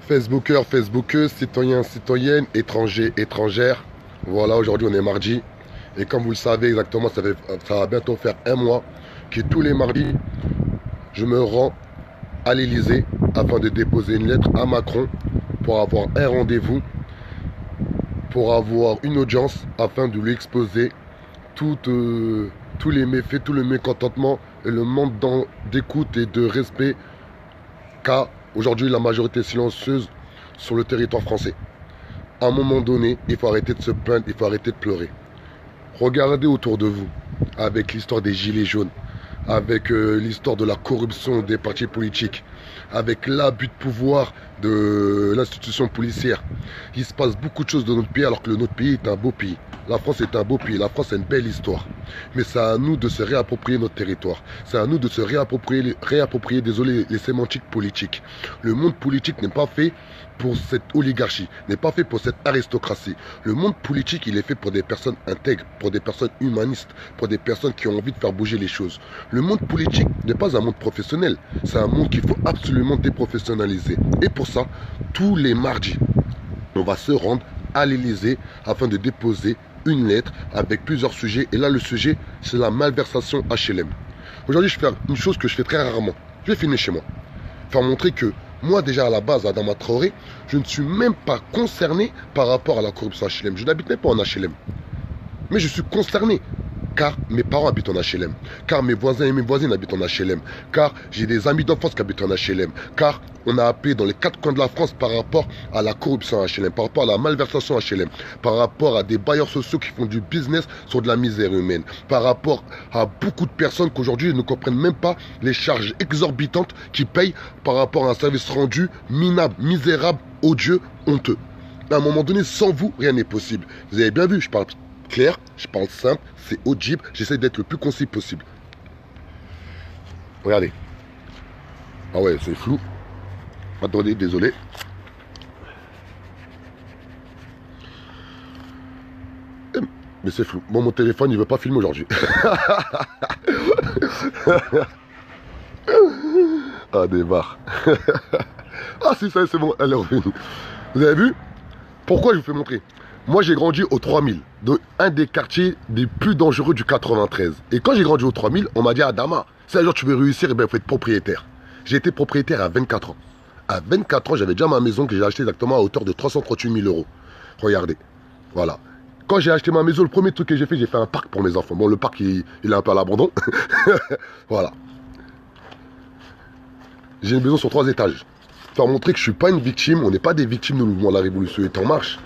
Facebookers, Facebookeuses, citoyens, citoyennes, étrangers, étrangères. Voilà, aujourd'hui on est mardi. Et comme vous le savez exactement, ça va bientôt faire un mois que tous les mardis, je me rends à l'Elysée afin de déposer une lettre à Macron pour avoir un rendez-vous, pour avoir une audience afin de lui exposer tous les méfaits, tout le mécontentement et le manque d'écoute et de respect qu'a aujourd'hui la majorité silencieuse sur le territoire français. À un moment donné, il faut arrêter de se plaindre, il faut arrêter de pleurer. Regardez autour de vous, avec l'histoire des gilets jaunes, avec l'histoire de la corruption des partis politiques, avec l'abus de pouvoir de l'institution policière. Il se passe beaucoup de choses dans notre pays alors que notre pays est un beau pays. La France est un beau pays, la France a une belle histoire. Mais c'est à nous de se réapproprier notre territoire. C'est à nous de se réapproprier, désolé, les sémantiques politiques. Le monde politique n'est pas fait pour cette oligarchie, n'est pas fait pour cette aristocratie. Le monde politique, il est fait pour des personnes intègres, pour des personnes humanistes, pour des personnes qui ont envie de faire bouger les choses. Le monde politique n'est pas un monde professionnel, c'est un monde qu'il faut absolument déprofessionnaliser. Et pour ça, tous les mardis, on va se rendre à l'Elysée afin de déposer une lettre avec plusieurs sujets. Et là, le sujet, c'est la malversation HLM. Aujourd'hui, je vais faire une chose que je fais très rarement. Je vais filmer chez moi. Faire montrer que moi, déjà à la base, Adama Traoré, je ne suis même pas concerné par rapport à la corruption HLM. Je n'habite même pas en HLM. Mais je suis concerné. Car mes parents habitent en HLM, car mes voisins et mes voisines habitent en HLM, car j'ai des amis d'enfance qui habitent en HLM, car on a appelé dans les quatre coins de la France par rapport à la corruption HLM, par rapport à la malversation HLM, par rapport à des bailleurs sociaux qui font du business sur de la misère humaine, par rapport à beaucoup de personnes qui aujourd'hui ne comprennent même pas les charges exorbitantes qu'ils payent par rapport à un service rendu minable, misérable, odieux, honteux. À un moment donné, sans vous, rien n'est possible. Vous avez bien vu, je parle clair, je parle simple, c'est audible, j'essaie d'être le plus concis possible. Regardez. Ah ouais, c'est flou. Attendez, désolé. Mais c'est flou. Bon, mon téléphone, il veut pas filmer aujourd'hui. Ah, des barres. Ah, si, ça, c'est bon, elle est revenue. Vous avez vu? Pourquoi je vous fais montrer? Moi, j'ai grandi au 3000, un des quartiers les plus dangereux du 93. Et quand j'ai grandi au 3000, on m'a dit, Adama, si un jour tu veux réussir, il faut être propriétaire. J'ai été propriétaire à 24 ans. À 24 ans, j'avais déjà ma maison que j'ai achetée exactement à hauteur de 338 000 euros. Regardez, voilà. Quand j'ai acheté ma maison, le premier truc que j'ai fait un parc pour mes enfants. Bon, le parc, il est un peu à l'abandon. Voilà. J'ai une maison sur 3 étages. Pour montrer que je ne suis pas une victime, on n'est pas des victimes du mouvement de la Révolution est en marche.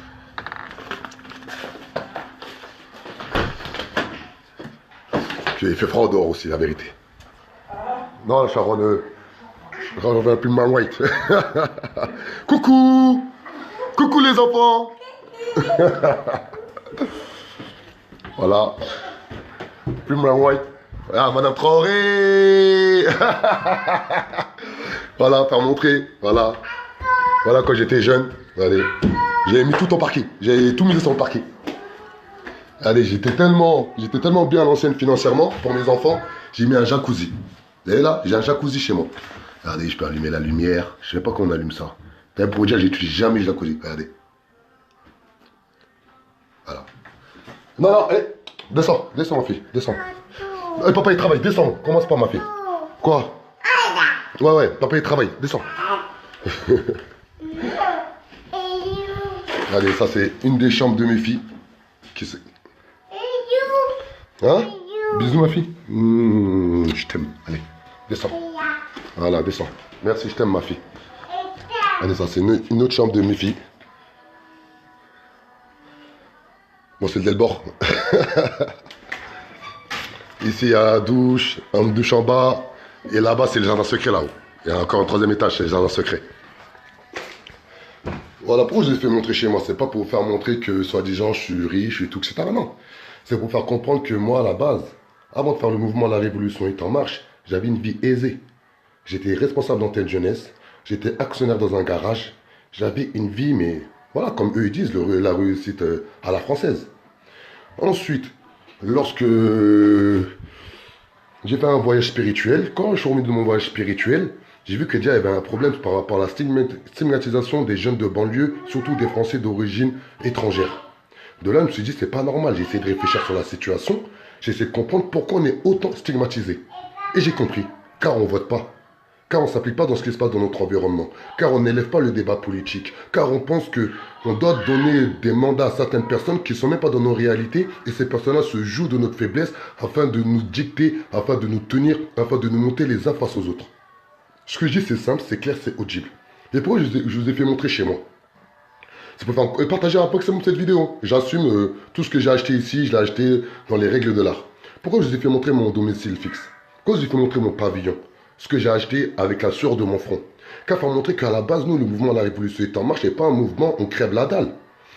Il fait froid dehors aussi, la vérité. Non, Sharon, j'en veux un plus de man white. Coucou! Coucou les enfants! Voilà. Plus de man white. Ah, Madame Traoré! Voilà, faire montrer. Voilà. Voilà quand j'étais jeune. Allez. J'ai mis tout en parking. J'ai tout mis sur le parking. Allez, j'étais tellement bien à l'ancienne financièrement pour mes enfants, j'ai mis un jacuzzi. Vous voyez là, j'ai un jacuzzi chez moi. Regardez, je peux allumer la lumière. Je sais pas comment on allume ça. Pour vous dire, j'utilise jamais le jacuzzi. Regardez. Voilà. Non, non, allez, descends, ma fille, descends. Papa, il travaille, descends. Commence pas, ma fille. Quoi? Ouais, papa, il travaille, descends. Allez, ça, c'est une des chambres de mes filles. Hein? Bisous ma fille. Je t'aime. Allez, descends. Voilà, descends. Merci, je t'aime ma fille. Allez, ça c'est une autre chambre de mes filles. Bon, c'est le Delbord. Ici, il y a la douche, une douche en bas. Et là-bas, c'est le jardin secret là-haut. Il y a encore un 3e étage, c'est le jardin secret. Voilà, pourquoi je les fais montrer chez moi? C'est pas pour vous faire montrer que, soi-disant, je suis riche et tout, etc. Non. C'est pour faire comprendre que moi, à la base, avant de faire le mouvement La Révolution est en marche, j'avais une vie aisée. J'étais responsable d'antenne jeunesse, j'étais actionnaire dans un garage, j'avais une vie, mais voilà, comme eux ils disent, la réussite à la française. Ensuite, lorsque j'ai fait un voyage spirituel, quand je suis remis de mon voyage spirituel, j'ai vu que déjà il y avait un problème par rapport à la stigmatisation des jeunes de banlieue, surtout des Français d'origine étrangère. De là, je me suis dit, c'est pas normal. J'ai essayé de réfléchir sur la situation. J'ai essayé de comprendre pourquoi on est autant stigmatisé. Et j'ai compris. Car on vote pas. Car on ne s'applique pas dans ce qui se passe dans notre environnement. Car on n'élève pas le débat politique. Car on pense qu'on doit donner des mandats à certaines personnes qui ne sont même pas dans nos réalités. Et ces personnes-là se jouent de notre faiblesse afin de nous dicter, afin de nous tenir, afin de nous monter les uns face aux autres. Ce que je dis, c'est simple, c'est clair, c'est audible. Et pourquoi je vous ai fait montrer chez moi? C'est pour faire partager un maximum cette vidéo. J'assume tout ce que j'ai acheté ici, je l'ai acheté dans les règles de l'art. Pourquoi je vous ai fait montrer mon domicile fixe? Pourquoi je vous ai fait montrer mon pavillon? Ce que j'ai acheté avec la sueur de mon front. Car pour montrer qu'à la base, nous, le mouvement de la Révolution est en marche, c'est pas un mouvement où on crève la dalle.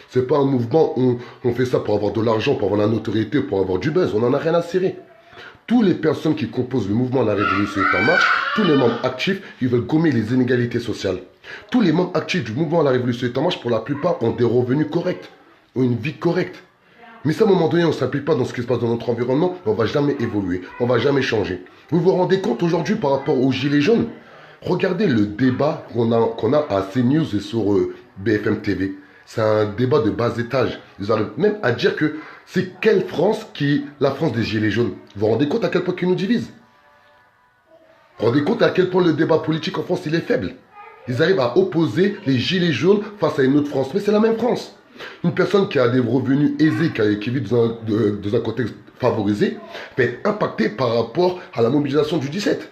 C'est pas un mouvement où on fait ça pour avoir de l'argent, pour avoir la notoriété, pour avoir du buzz. On n'en a rien à cirer. Toutes les personnes qui composent le mouvement de la Révolution est en marche, tous les membres actifs, ils veulent gommer les inégalités sociales. Tous les membres actifs du mouvement de la Révolution est en marche, pour la plupart, ont des revenus corrects, ont une vie correcte. Mais si à un moment donné, on ne s'applique pas dans ce qui se passe dans notre environnement, on ne va jamais évoluer, on ne va jamais changer. Vous vous rendez compte aujourd'hui par rapport aux Gilets jaunes? Regardez le débat qu'on a à CNews et sur BFM TV. C'est un débat de bas étage. Ils arrivent même à dire que c'est quelle France qui est la France des Gilets jaunes. Vous vous rendez compte à quel point ils nous divisent? Vous vous rendez compte à quel point le débat politique en France il est faible? Ils arrivent à opposer les Gilets jaunes face à une autre France. Mais c'est la même France. Une personne qui a des revenus aisés, qui vit dans un contexte favorisé, peut être impactée par rapport à la mobilisation du 17.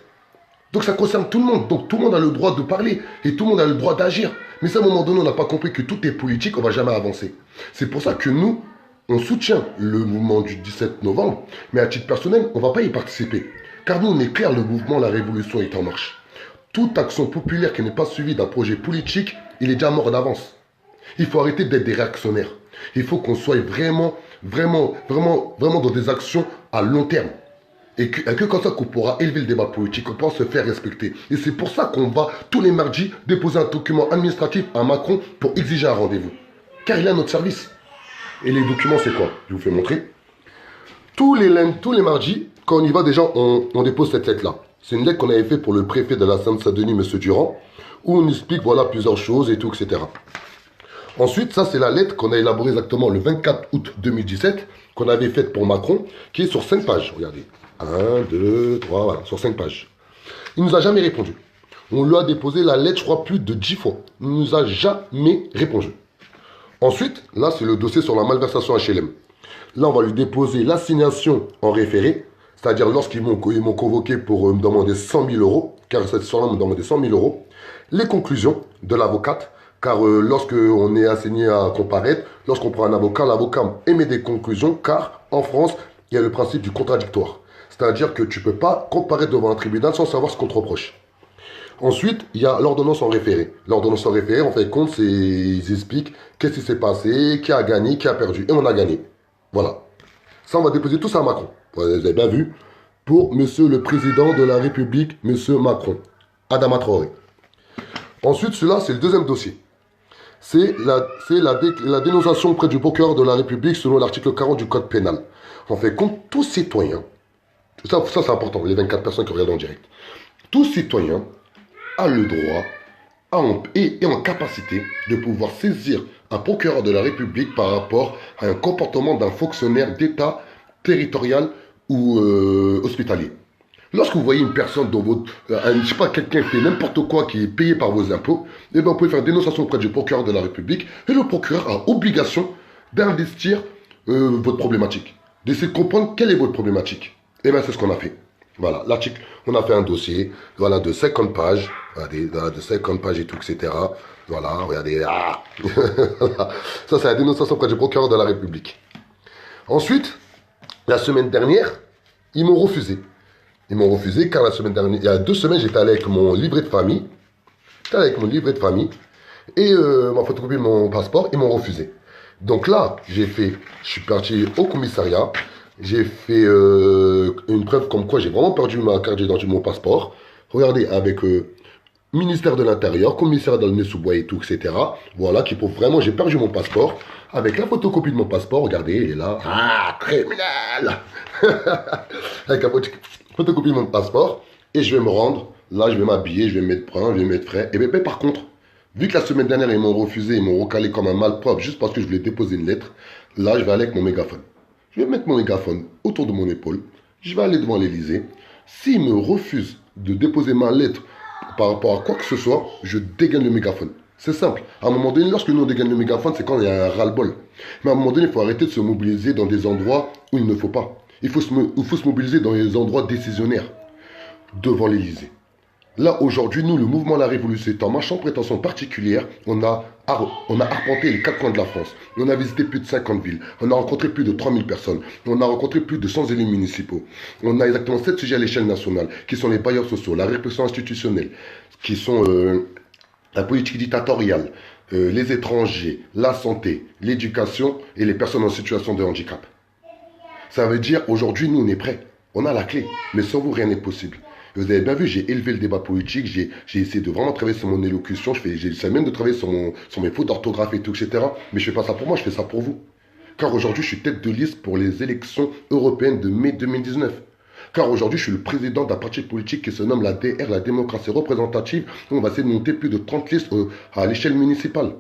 Donc ça concerne tout le monde. Donc tout le monde a le droit de parler et tout le monde a le droit d'agir. Mais si à un moment donné, on n'a pas compris que tout est politique, on ne va jamais avancer. C'est pour ça que nous, on soutient le mouvement du 17 novembre, mais à titre personnel, on ne va pas y participer. Car nous, on est clair, le mouvement, la révolution est en marche. Toute action populaire qui n'est pas suivie d'un projet politique, il est déjà mort d'avance. Il faut arrêter d'être des réactionnaires. Il faut qu'on soit vraiment dans des actions à long terme. Et que comme ça qu'on pourra élever le débat politique, qu'on pourra se faire respecter. Et c'est pour ça qu'on va tous les mardis déposer un document administratif à Macron pour exiger un rendez-vous. Car il est à notre service. Et les documents, c'est quoi? Je vous fais montrer. Tous les mardis, quand on y va déjà, on dépose cette lettre-là. C'est une lettre qu'on avait faite pour le préfet de la Seine-Saint-Denis, M. Durand, où on explique voilà, plusieurs choses et tout, etc. Ensuite, ça c'est la lettre qu'on a élaborée exactement le 24 août 2017, qu'on avait faite pour Macron, qui est sur 5 pages. Regardez. 1, 2, 3, voilà, sur 5 pages. Il ne nous a jamais répondu. On lui a déposé la lettre, je crois, plus de 10 fois. Il ne nous a jamais répondu. Ensuite, là, c'est le dossier sur la malversation HLM. Là, on va lui déposer l'assignation en référé, c'est-à-dire lorsqu'ils m'ont convoqué pour me demander 100 000 euros, car cette histoire-là me demandait 100 000 euros, les conclusions de l'avocate, car lorsqu'on est assigné à comparaître, lorsqu'on prend un avocat, l'avocat émet des conclusions, car en France, il y a le principe du contradictoire. C'est-à-dire que tu ne peux pas comparaître devant un tribunal sans savoir ce qu'on te reproche. Ensuite, il y a l'ordonnance en référé. L'ordonnance en référé, en fait, compte, ils expliquent qu'est-ce qui s'est passé, qui a gagné, qui a perdu. Et on a gagné. Voilà. Ça, on va déposer tout ça à Macron. Vous avez bien vu. Pour Monsieur le Président de la République, Monsieur Macron. Adama Traoré. Ensuite, celui-là, c'est le deuxième dossier. C'est la dénonciation auprès du procureur de la République selon l'article 40 du Code pénal. En fait, compte, tout citoyen, ça c'est important, les 24 personnes qui regardent en direct, tout citoyen a le droit et en capacité de pouvoir saisir un procureur de la République par rapport à un comportement d'un fonctionnaire d'État territorial ou hospitalier. Lorsque vous voyez une personne dans votre... je sais pas, quelqu'un fait n'importe quoi qui est payé par vos impôts, eh bien, vous pouvez faire une dénonciation auprès du procureur de la République et le procureur a obligation d'investir votre problématique, d'essayer de comprendre quelle est votre problématique. Eh bien, c'est ce qu'on a fait. Voilà, l'article, on a fait un dossier, voilà, de 50 pages, regardez, de 50 pages et tout, etc. Voilà, regardez, ah ça c'est la dénonciation auprès du procureur de la République. Ensuite, la semaine dernière, ils m'ont refusé. Ils m'ont refusé car la semaine dernière, il y a 2 semaines, j'étais allé avec mon livret de famille. Et ma photocopie de mon passeport, ils m'ont refusé. Donc là, je suis parti au commissariat. J'ai fait une preuve comme quoi j'ai vraiment perdu ma carte d'identité, mon passeport. Regardez, avec ministère de l'Intérieur, commissaire d'Aulnay-sous-Bois et tout, etc. Voilà, qui prouve vraiment j'ai perdu mon passeport. Avec la photocopie de mon passeport, regardez, il est là. Ah, criminel. Avec la photocopie de mon passeport. Et je vais me rendre Là, je vais m'habiller, je vais me mettre brun, je vais me mettre frais. Et bien, par contre, vu que la semaine dernière, ils m'ont refusé, ils m'ont recalé comme un malpropre juste parce que je voulais déposer une lettre, là, je vais aller avec mon mégaphone. Je vais mettre mon mégaphone autour de mon épaule. Je vais aller devant l'Elysée. S'ils me refusent de déposer ma lettre par rapport à quoi que ce soit, je dégaine le mégaphone. C'est simple. À un moment donné, lorsque nous on dégaine le mégaphone, c'est quand il y a un ras-le-bol. Mais à un moment donné, il faut arrêter de se mobiliser dans des endroits où il ne faut pas. Il faut se mobiliser dans les endroits décisionnaires, devant l'Elysée. Là, aujourd'hui, nous, le mouvement La Révolution est en marche en prétention particulière. On a arpenté les 4 coins de la France. On a visité plus de 50 villes. On a rencontré plus de 3000 personnes. On a rencontré plus de 100 élus municipaux. On a exactement 7 sujets à l'échelle nationale, qui sont les bailleurs sociaux, la répression institutionnelle, qui sont la politique dictatoriale, les étrangers, la santé, l'éducation et les personnes en situation de handicap. Ça veut dire, aujourd'hui, nous, on est prêts. On a la clé. Mais sans vous, rien n'est possible. Vous avez bien vu, j'ai élevé le débat politique, j'ai essayé de vraiment travailler sur mon élocution, j'essaie même de travailler sur mes fautes d'orthographe et tout, etc. Mais je ne fais pas ça pour moi, je fais ça pour vous. Car aujourd'hui, je suis tête de liste pour les élections européennes de mai 2019. Car aujourd'hui, je suis le président d'un parti politique qui se nomme la DR, la démocratie représentative, où on va essayer de monter plus de 30 listes à l'échelle municipale.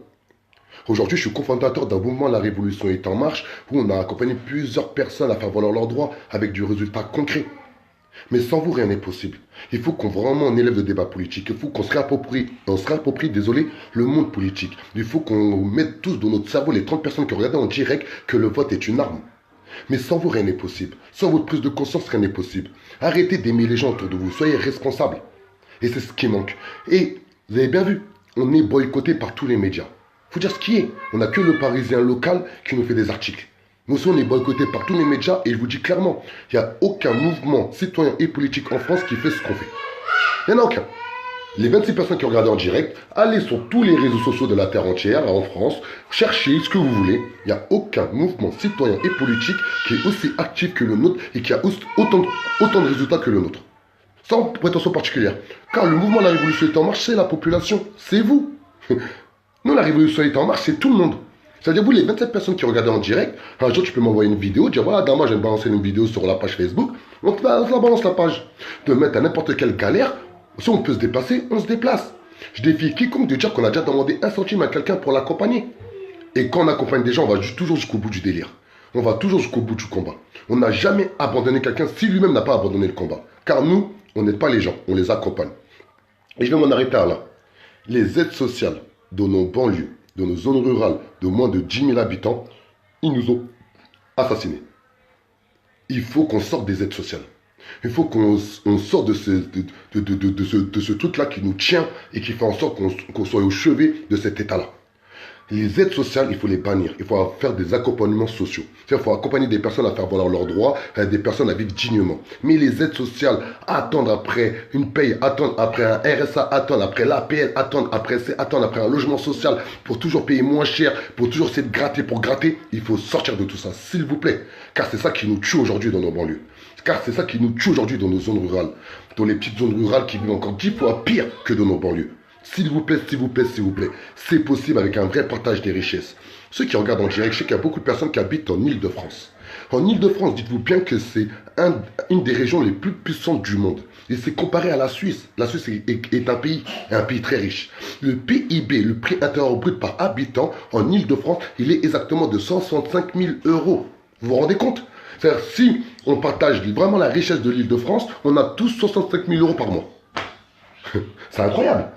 Aujourd'hui, je suis cofondateur d'un mouvement La Révolution est en marche, où on a accompagné plusieurs personnes à faire valoir leurs droits avec du résultat concret. Mais sans vous, rien n'est possible. Il faut qu'on vraiment on élève le débat politique. Il faut qu'on se réapproprie, désolé, le monde politique. Il faut qu'on mette tous dans notre cerveau, les 30 personnes qui regardent en direct, que le vote est une arme. Mais sans vous, rien n'est possible. Sans votre prise de conscience, rien n'est possible. Arrêtez d'aimer les gens autour de vous. Soyez responsables. Et c'est ce qui manque. Et vous avez bien vu, on est boycotté par tous les médias. Il faut dire ce qui est. On n'a que le Parisien local qui nous fait des articles. Nous aussi, on est boycotté par tous les médias et je vous dis clairement, il n'y a aucun mouvement citoyen et politique en France qui fait ce qu'on fait. Il n'y en a aucun. Les 26 personnes qui ont regardé en direct, allez sur tous les réseaux sociaux de la Terre entière, en France, cherchez ce que vous voulez. Il n'y a aucun mouvement citoyen et politique qui est aussi actif que le nôtre et qui a autant de résultats que le nôtre. Sans prétention particulière. Car le mouvement La Révolution est en marche, c'est la population, c'est vous. Nous, La Révolution est en marche, c'est tout le monde. C'est-à-dire, vous, les 27 personnes qui regardaient en direct, un jour, tu peux m'envoyer une vidéo, dire, voilà, moi, je vais me balancer une vidéo sur la page Facebook. On te la balance la page. De mettre à n'importe quelle galère, si on peut se déplacer, on se déplace. Je défie quiconque de dire qu'on a déjà demandé 1 centime à quelqu'un pour l'accompagner. Et quand on accompagne des gens, on va toujours jusqu'au bout du délire. On va toujours jusqu'au bout du combat. On n'a jamais abandonné quelqu'un si lui-même n'a pas abandonné le combat. Car nous, on n'aide pas les gens, on les accompagne. Et je vais m'en arrêter là. Les aides sociales de nos banlieues, de nos zones rurales de moins de 10 000 habitants, ils nous ont assassinés. Il faut qu'on sorte des aides sociales. Il faut qu'on sorte de ce truc-là qui nous tient et qui fait en sorte qu'on soit au chevet de cet état-là. Les aides sociales, il faut les bannir. Il faut faire des accompagnements sociaux. Il faut accompagner des personnes à faire valoir leurs droits, des personnes à vivre dignement. Mais les aides sociales, attendre après une paye, attendre après un RSA, attendre après l'APL, attendre après un logement social pour toujours payer moins cher, pour toujours essayer de gratter pour gratter, il faut sortir de tout ça, s'il vous plaît. Car c'est ça qui nous tue aujourd'hui dans nos banlieues. Car c'est ça qui nous tue aujourd'hui dans nos zones rurales. Dans les petites zones rurales qui vivent encore 10 fois pire que dans nos banlieues. S'il vous plaît, s'il vous plaît, s'il vous plaît. C'est possible avec un vrai partage des richesses. Ceux qui regardent en direct, je sais qu'il y a beaucoup de personnes qui habitent en Île-de-France. En Île-de-France, dites-vous bien que c'est une des régions les plus puissantes du monde. Et c'est comparé à la Suisse. La Suisse est un pays très riche. Le PIB, le prix intérieur brut par habitant, en Île-de-France, il est exactement de 165 000 €. Vous vous rendez compte? C'est-à-dire, si on partage vraiment la richesse de l'Île-de-France, on a tous 65 000 € par mois. C'est incroyable.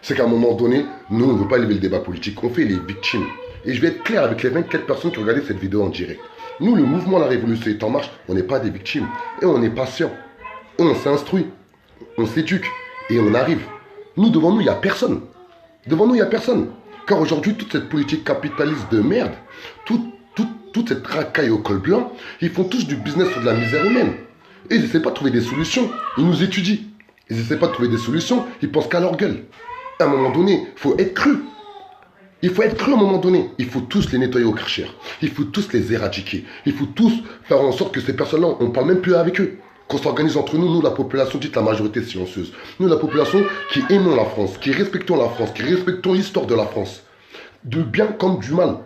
C'est qu'à un moment donné, nous, on ne veut pas élever le débat politique. On fait les victimes. Et je vais être clair avec les 24 personnes qui regardaient cette vidéo en direct. Nous, le mouvement La Révolution est en marche, on n'est pas des victimes. Et on est patient. Et on s'instruit. On s'éduque. Et on arrive. Nous, devant nous, il n'y a personne. Devant nous, il n'y a personne. Car aujourd'hui, toute cette politique capitaliste de merde, toute cette racaille au col blanc, ils font tous du business sur de la misère humaine. Et ils n'essaient pas de trouver des solutions. Ils nous étudient. Ils n'essaient pas de trouver des solutions. Ils pensent qu'à leur gueule. À un moment donné, il faut être cru. Il faut être cru à un moment donné. Il faut tous les nettoyer au Karcher. Il faut tous les éradiquer. Il faut tous faire en sorte que ces personnes-là, on ne parle même plus avec eux. Qu'on s'organise entre nous, la population dite la majorité silencieuse. Nous, la population qui aimons la France, qui respectons la France, qui respectons l'histoire de la France. Du bien comme du mal.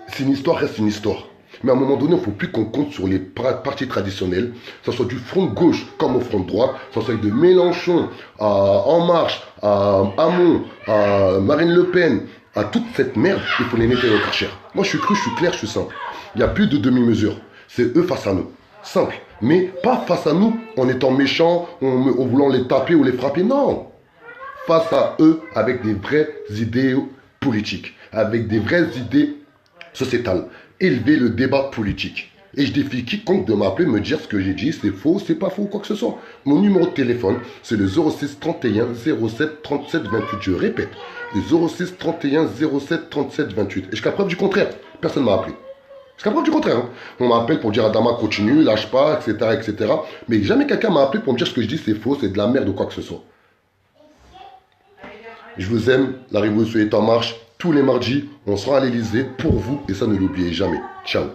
C'est une histoire, reste une histoire. Mais à un moment donné, il ne faut plus qu'on compte sur les partis traditionnels, que ce soit du front de gauche comme au front de droite, que ce soit de Mélenchon à En Marche, à Hamon, à Marine Le Pen, à toute cette merde, il faut les nettoyer au Karcher. Moi, je suis cru, je suis clair, je suis simple. Il n'y a plus de demi-mesure. C'est eux face à nous. Simple. Mais pas face à nous en étant méchants, en voulant les taper ou les frapper. Non. Face à eux avec des vraies idées politiques, avec des vraies idées sociétales. Élever le débat politique. Et je défie quiconque de m'appeler, me dire ce que j'ai dit, c'est faux, c'est pas faux, quoi que ce soit. Mon numéro de téléphone, c'est le 06 31 07 37 28. Je répète, le 06 31 07 37 28. Et jusqu'à preuve du contraire, personne ne m'a appelé. Jusqu'à preuve du contraire. Hein. On m'appelle pour dire Adama continue, lâche pas, etc., etc. Mais jamais quelqu'un m'a appelé pour me dire ce que je dis, c'est faux, c'est de la merde ou quoi que ce soit. Je vous aime, la révolution est en marche. Tous les mardis, on sera à l'Elysée pour vous et ça ne l'oubliez jamais. Ciao.